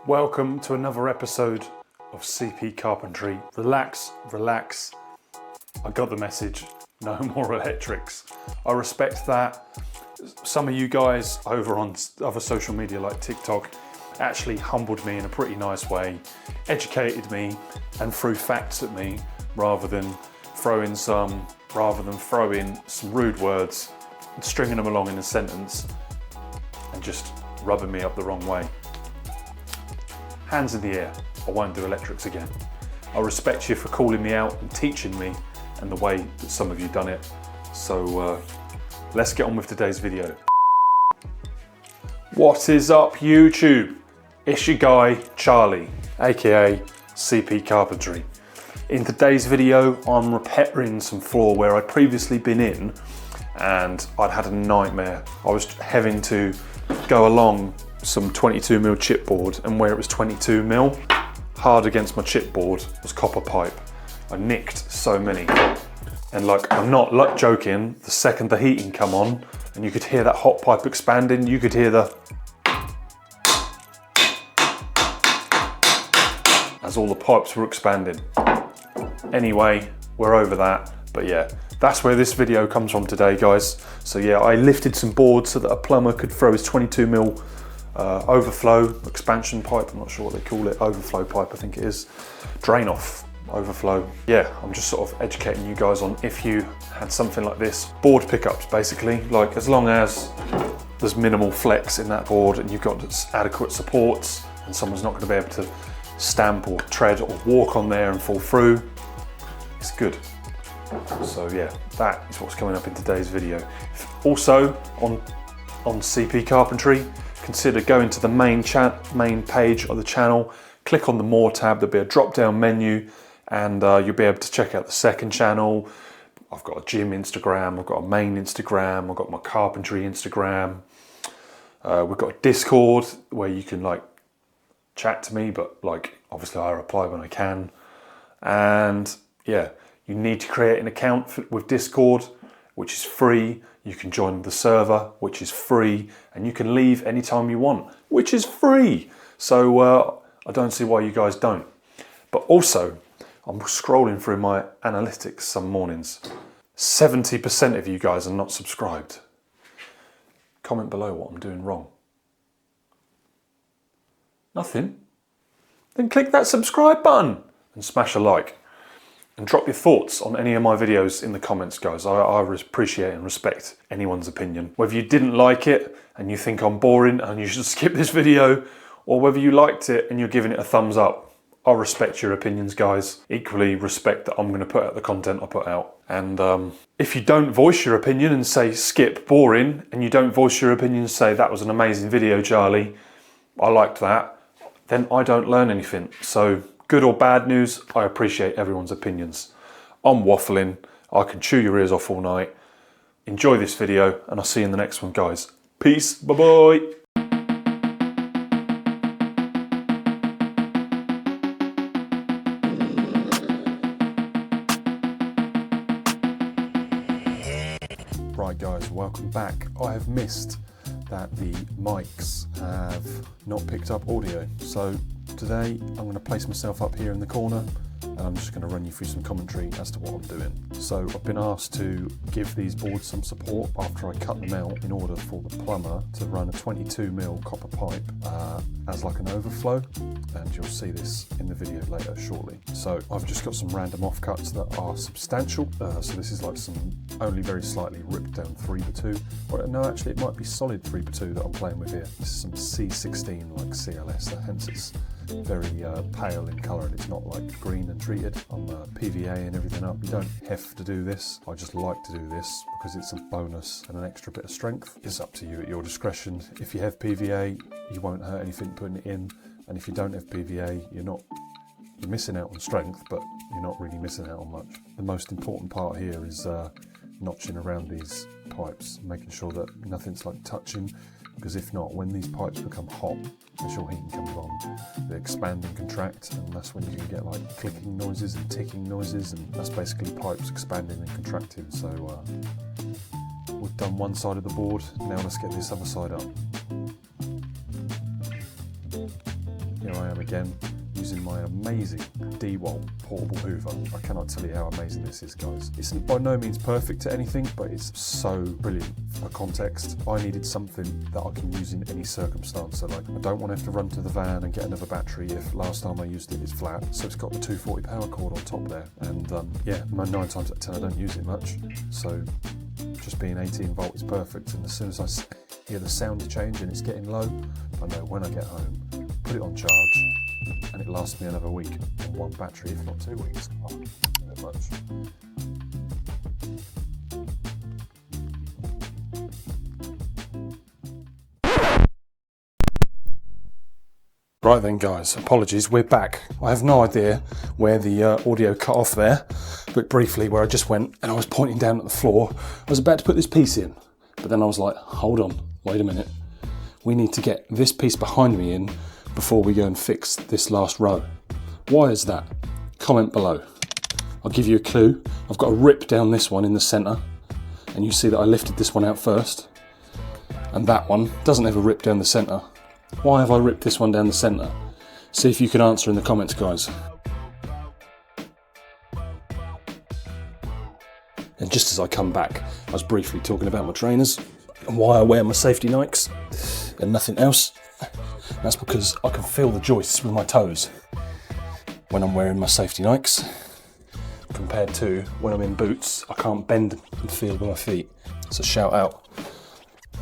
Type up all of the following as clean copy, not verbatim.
Welcome to another episode of CP Carpentry. Relax, relax. I got the message, no more electrics. I respect that. Some of you guys over on other social media like TikTok actually humbled me in a pretty nice way, educated me and threw facts at me rather than throwing some rude words, stringing them along in a sentence and just rubbing me up the wrong way. Hands in the air, I won't do electrics again. I respect you for calling me out and teaching me and the way that some of you done it. So let's get on with today's video. What is up YouTube? It's your guy Charlie, aka CP Carpentry. In today's video I'm repairing some floor where I'd previously been in and I'd had a nightmare. I was having to go along some 22mm chipboard, and where it was 22mm, hard against my chipboard was copper pipe. I nicked so many. And like, I'm not joking, the second the heating come on and you could hear that hot pipe expanding, you could hear as all the pipes were expanding. Anyway, we're over that, but yeah, that's where this video comes from today, guys. So yeah, I lifted some boards so that a plumber could throw his 22mm overflow, expansion pipe, I'm not sure what they call it, overflow pipe I think it is, drain off, overflow. Yeah, I'm just sort of educating you guys on if you had something like this. Board pickups basically, like as long as there's minimal flex in that board and you've got adequate supports and someone's not going to be able to stamp or tread or walk on there and fall through, it's good. So yeah, that is what's coming up in today's video. Also on CP Carpentry, consider going to the main page of the channel, click on the More tab, there'll be a drop down menu and you'll be able to check out the second channel. I've got a gym Instagram, I've got a main Instagram, I've got my carpentry Instagram. We've got a Discord where you can like chat to me, but like obviously I reply when I can. And yeah, you need to create an account with Discord, which is free. You can join the server, which is free, and you can leave anytime you want, which is free. So I don't see why you guys don't. But also, I'm scrolling through my analytics some mornings. 70% of you guys are not subscribed. Comment below what I'm doing wrong. Nothing? Then click that subscribe button and smash a like. And drop your thoughts on any of my videos in the comments, guys. I appreciate and respect anyone's opinion. Whether you didn't like it and you think I'm boring and you should skip this video, or whether you liked it and you're giving it a thumbs up, I respect your opinions, guys. Equally respect that I'm going to put out the content I put out. And if you don't voice your opinion and say skip boring, and you don't voice your opinion and say that was an amazing video, Charlie, I liked that, then I don't learn anything. So good or bad news, I appreciate everyone's opinions. I'm waffling, I can chew your ears off all night. Enjoy this video and I'll see you in the next one, guys. Peace, bye-bye. Right guys, welcome back. I have missed that the mics have not picked up audio. So today I'm going to place myself up here in the corner and I'm just going to run you through some commentary as to what I'm doing. So I've been asked to give these boards some support after I cut them out in order for the plumber to run a 22mm copper pipe as like an overflow, and you'll see this in the video later shortly. So I've just got some random offcuts that are substantial. So this is like some only very slightly ripped down 3x2, or no, actually it might be solid 3x2 that I'm playing with here. This is some C16 like CLS, hence it's very pale in colour and it's not like green and treated. I'm PVA and everything up. You don't have to do this. I just like to do this because it's a bonus and an extra bit of strength. It's up to you at your discretion. If you have PVA, you won't hurt anything putting it in, and if you don't have PVA, you're missing out on strength, but you're not really missing out on much. The most important part here is notching around these pipes, making sure that nothing's like touching, because if not, when these pipes become hot, as your heating comes on, they expand and contract, and that's when you can get like clicking noises and ticking noises, and that's basically pipes expanding and contracting. So we've done one side of the board, now let's get this other side up. here I am again, using my amazing DeWalt portable hoover. I cannot tell you how amazing this is, guys. It's by no means perfect to anything, but it's so brilliant for context. I needed something that I can use in any circumstance. So like, I don't want to have to run to the van and get another battery if last time I used it it's flat. So it's got the 240 power cord on top there. And yeah, 9 times out of 10 I don't use it much. So just being 18 volt is perfect. And as soon as I hear the sound change and it's getting low, I know when I get home, put it on charge, and it lasts me another week on one battery, if not 2 weeks. Oh, not that much. Right then guys, apologies, we're back. I have no idea where the audio cut off there, but briefly where I just went and I was pointing down at the floor, I was about to put this piece in, but then I was like, hold on, wait a minute. We need to get this piece behind me in before we go and fix this last row. Why is that? Comment below. I'll give you a clue. I've got a rip down this one in the center, and you see that I lifted this one out first, and that one doesn't have a rip down the center. Why have I ripped this one down the center? See if you can answer in the comments, guys. And just as I come back, I was briefly talking about my trainers and why I wear my safety Nikes and nothing else. That's because I can feel the joists with my toes when I'm wearing my safety Nikes, compared to when I'm in boots. I can't bend and feel with my feet. So shout out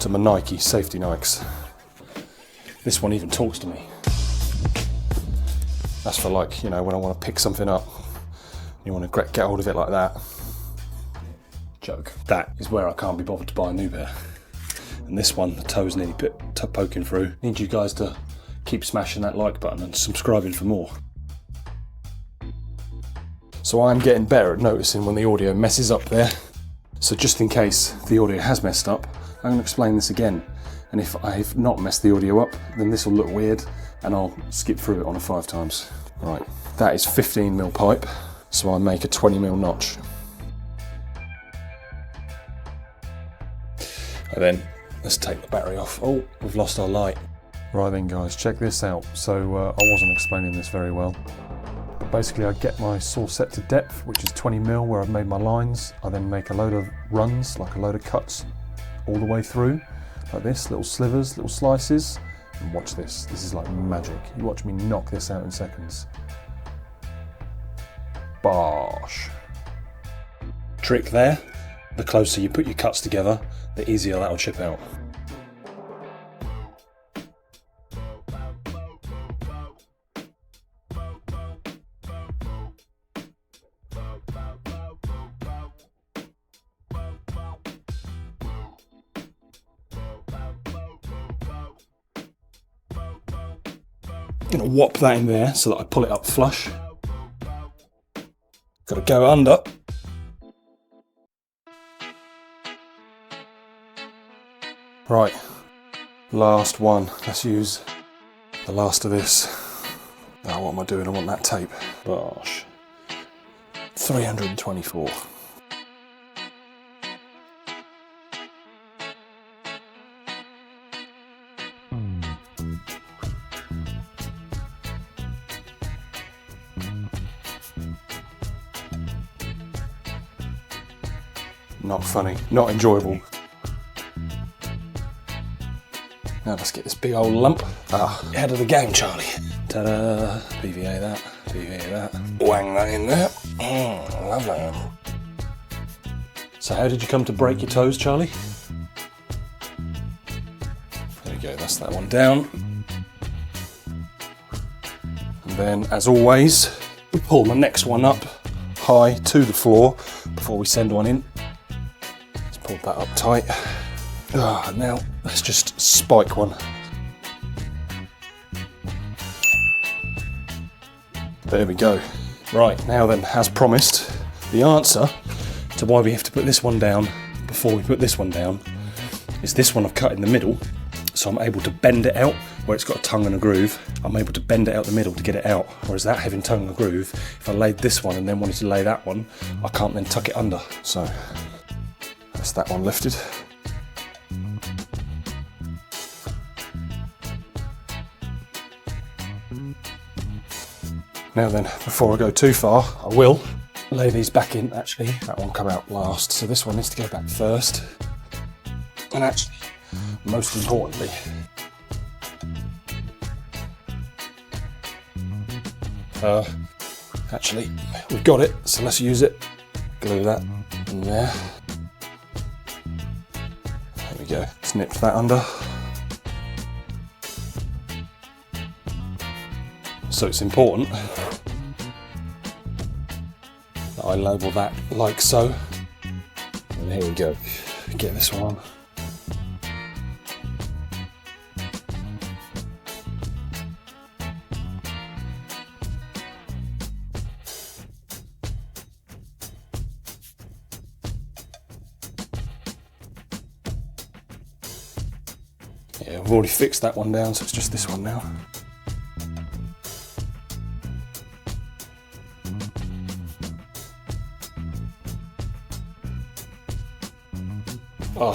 to my Nike safety Nikes. This one even talks to me. That's for like, you know, when I want to pick something up, you want to get hold of it like that. Joke. That is where I can't be bothered to buy a new pair. And this one, the toes nearly poking through. Need you guys to keep smashing that like button and subscribing for more. So I'm getting better at noticing when the audio messes up there. So just in case the audio has messed up, I'm going to explain this again. And if I've not messed the audio up, then this will look weird and I'll skip through it on a 5 times. Right, that is 15mm pipe, so I make a 20mm notch. And then let's take the battery off. Oh, we've lost our light. Right then guys, check this out. So I wasn't explaining this very well. But basically I get my saw set to depth, which is 20mm where I've made my lines. I then make a load of runs, like a load of cuts all the way through. Like this, little slivers, little slices, and watch this. This is like magic. You watch me knock this out in seconds. Bosh. Trick there, the closer you put your cuts together, the easier that'll chip out. I'm going to whop that in there so that I pull it up flush. Got to go under. Right, last one. Let's use the last of this. Oh, what am I doing? I want that tape. Gosh. 324. Not funny, not enjoyable. Now let's get this big old lump. Ahead of the game, Charlie. Ta-da! PVA that, PVA that. Wang that in there. Lovely. So how did you come to break your toes, Charlie? There we go, that's that one down. And then, as always, we pull the next one up high to the floor before we send one in. Pull that up tight. Now let's just spike one. There we go. Right, now then, as promised, the answer to why we have to put this one down before we put this one down is this one I've cut in the middle, so I'm able to bend it out where it's got a tongue and a groove. I'm able to bend it out the middle to get it out, whereas that having tongue and a groove, if I laid this one and then wanted to lay that one, I can't then tuck it under. So that's that one lifted. Now then, before I go too far, I will lay these back in. Actually, that one come out last, so this one needs to go back first. And actually, most importantly, actually, we've got it, so let's use it. Glue that in there. There we go. Snipped that under. So it's important that I label that like so. And here we go. Get this one on. Yeah, I've already fixed that one down, so it's just this one now. Oh,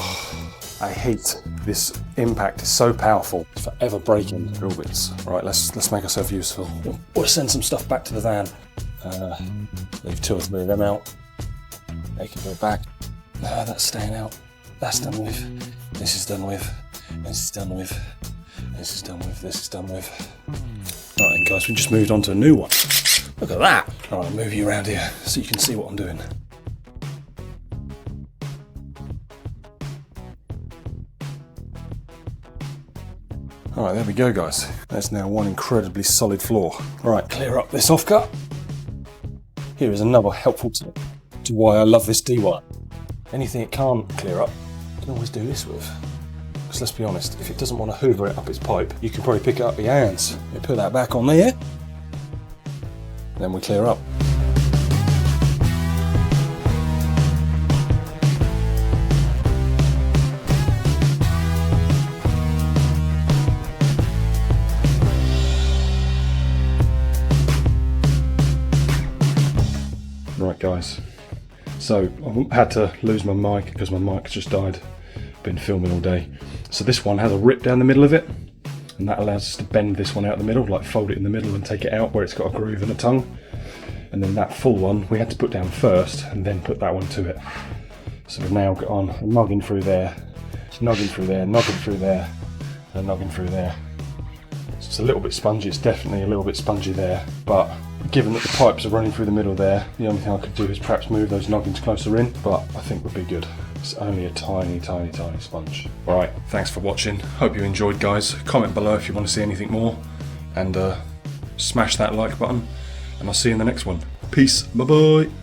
I hate this impact. It's so powerful. It's forever breaking drill bits. Right, let's make ourselves useful. We'll send some stuff back to the van. Leave 2 or 3 of them out. They can go back. That's staying out. That's done with. This is done with. This is done with. This is done with. This is done with. Right then, guys, we just moved on to a new one. Look at that. All right, I'll move you around here so you can see what I'm doing. Alright, there we go, guys. That's now one incredibly solid floor. Alright, clear up this offcut. Here is another helpful tip to why I love this D1. Anything it can't clear up, you can always do this with. Because let's be honest, if it doesn't want to hoover it up its pipe, you can probably pick it up with your hands. You put that back on there, then we clear up. Right guys, so I had to lose my mic because my mic just died. Been filming all day. So this one has a rip down the middle of it, and that allows us to bend this one out the middle, like fold it in the middle and take it out where it's got a groove and a tongue. And then that full one we had to put down first and then put that one to it. So we've now got on a noggin through there, noggin through there, noggin through there, and a noggin through there. So it's a little bit spongy, it's definitely a little bit spongy there, but given that the pipes are running through the middle there, the only thing I could do is perhaps move those noggins closer in, but I think would be good. It's only a tiny, tiny, tiny sponge. Alright, thanks for watching. Hope you enjoyed, guys. Comment below if you want to see anything more, and smash that like button, and I'll see you in the next one. Peace, bye bye.